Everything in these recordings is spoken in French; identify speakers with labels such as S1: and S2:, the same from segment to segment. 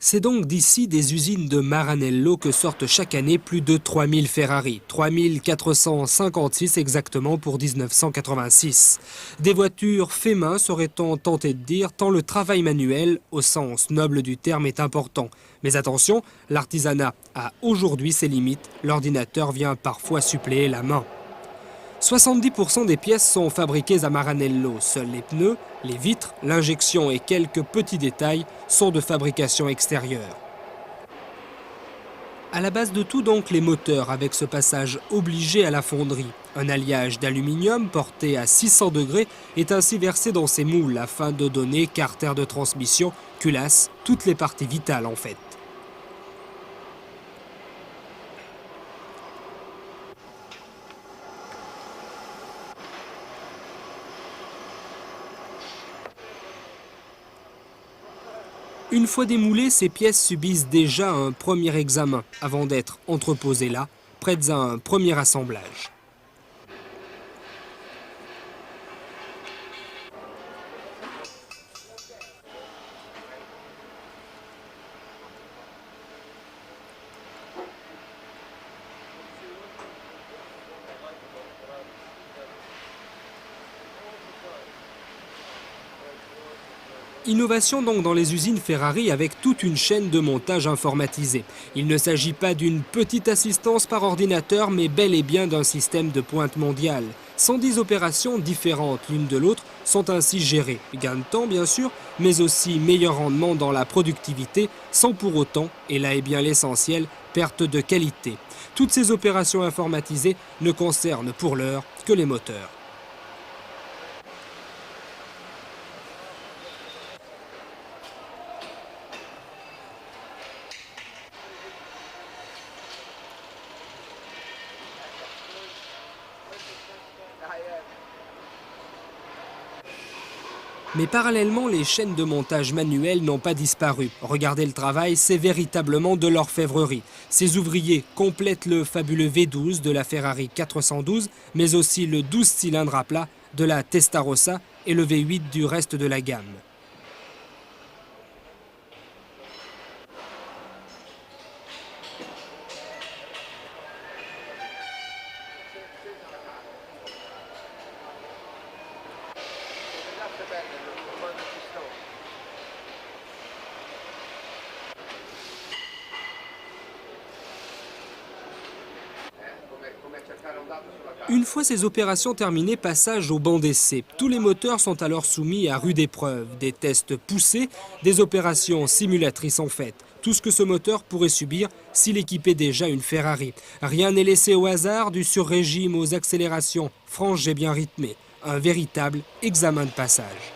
S1: C'est donc d'ici des usines de Maranello que sortent chaque année plus de 3000 Ferrari, 3456 exactement pour 1986. Des voitures fait main, serait-on tenté de dire, tant le travail manuel, au sens noble du terme, est important. Mais attention, l'artisanat a aujourd'hui ses limites, l'ordinateur vient parfois suppléer la main. 70% des pièces sont fabriquées à Maranello. Seuls les pneus, les vitres, l'injection et quelques petits détails sont de fabrication extérieure. À la base de tout donc les moteurs avec ce passage obligé à la fonderie. Un alliage d'aluminium porté à 600 degrés est ainsi versé dans ces moules afin de donner carter de transmission, culasse, toutes les parties vitales en fait. Une fois démoulées, ces pièces subissent déjà un premier examen avant d'être entreposées là, prêtes à un premier assemblage. Innovation donc dans les usines Ferrari avec toute une chaîne de montage informatisée. Il ne s'agit pas d'une petite assistance par ordinateur, mais bel et bien d'un système de pointe mondiale. 110 opérations différentes l'une de l'autre sont ainsi gérées. Gain de temps bien sûr, mais aussi meilleur rendement dans la productivité, sans pour autant, et là est bien l'essentiel, perte de qualité. Toutes ces opérations informatisées ne concernent pour l'heure que les moteurs. Mais parallèlement, les chaînes de montage manuelles n'ont pas disparu. Regardez le travail, c'est véritablement de l'orfèvrerie. Ces ouvriers complètent le fabuleux V12 de la Ferrari 412, mais aussi le 12 cylindres à plat de la Testarossa et le V8 du reste de la gamme. Une fois ces opérations terminées, passage au banc d'essai. Tous les moteurs sont alors soumis à rude épreuve. Des tests poussés, des opérations simulatrices en fait. Tout ce que ce moteur pourrait subir s'il équipait déjà une Ferrari. Rien n'est laissé au hasard, du sur-régime aux accélérations franches et bien rythmées. Un véritable examen de passage.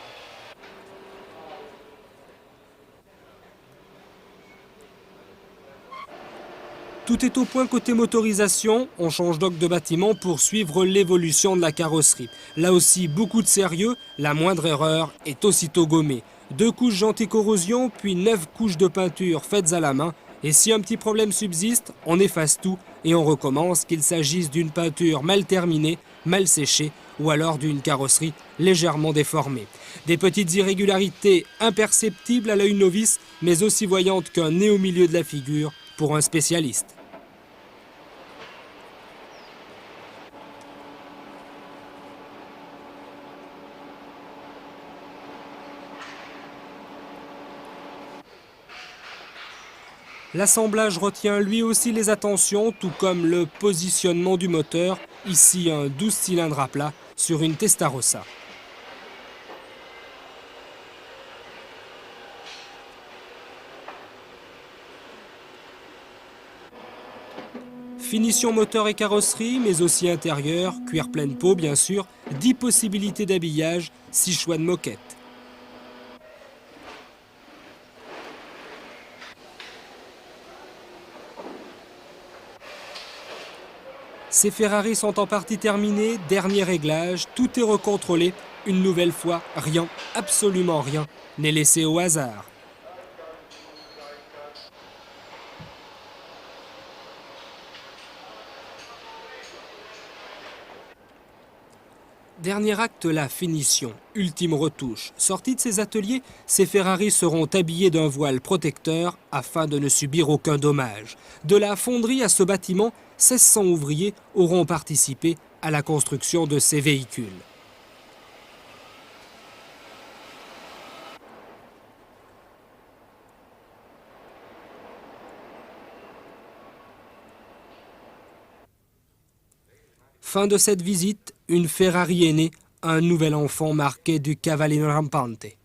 S1: Tout est au point côté motorisation, on change donc de bâtiment pour suivre l'évolution de la carrosserie. Là aussi, beaucoup de sérieux, la moindre erreur est aussitôt gommée. 2 couches anti-corrosion, puis 9 couches de peinture faites à la main. Et si un petit problème subsiste, on efface tout et on recommence, qu'il s'agisse d'une peinture mal terminée, mal séchée ou alors d'une carrosserie légèrement déformée. Des petites irrégularités imperceptibles à l'œil novice, mais aussi voyantes qu'un nez au milieu de la figure pour un spécialiste. L'assemblage retient lui aussi les attentions, tout comme le positionnement du moteur, ici un 12 cylindres à plat sur une Testarossa. Finition moteur et carrosserie, mais aussi intérieur, cuir pleine peau bien sûr, 10 possibilités d'habillage, 6 choix de moquette. Ces Ferrari sont en partie terminées, dernier réglage, tout est recontrôlé. Une nouvelle fois, rien, absolument rien, n'est laissé au hasard. Dernier acte, la finition, ultime retouche. Sortis de ces ateliers, ces Ferrari seront habillés d'un voile protecteur afin de ne subir aucun dommage. De la fonderie à ce bâtiment, 1600 ouvriers auront participé à la construction de ces véhicules. Fin de cette visite, une Ferrari est née, un nouvel enfant marqué du Cavallino Rampante.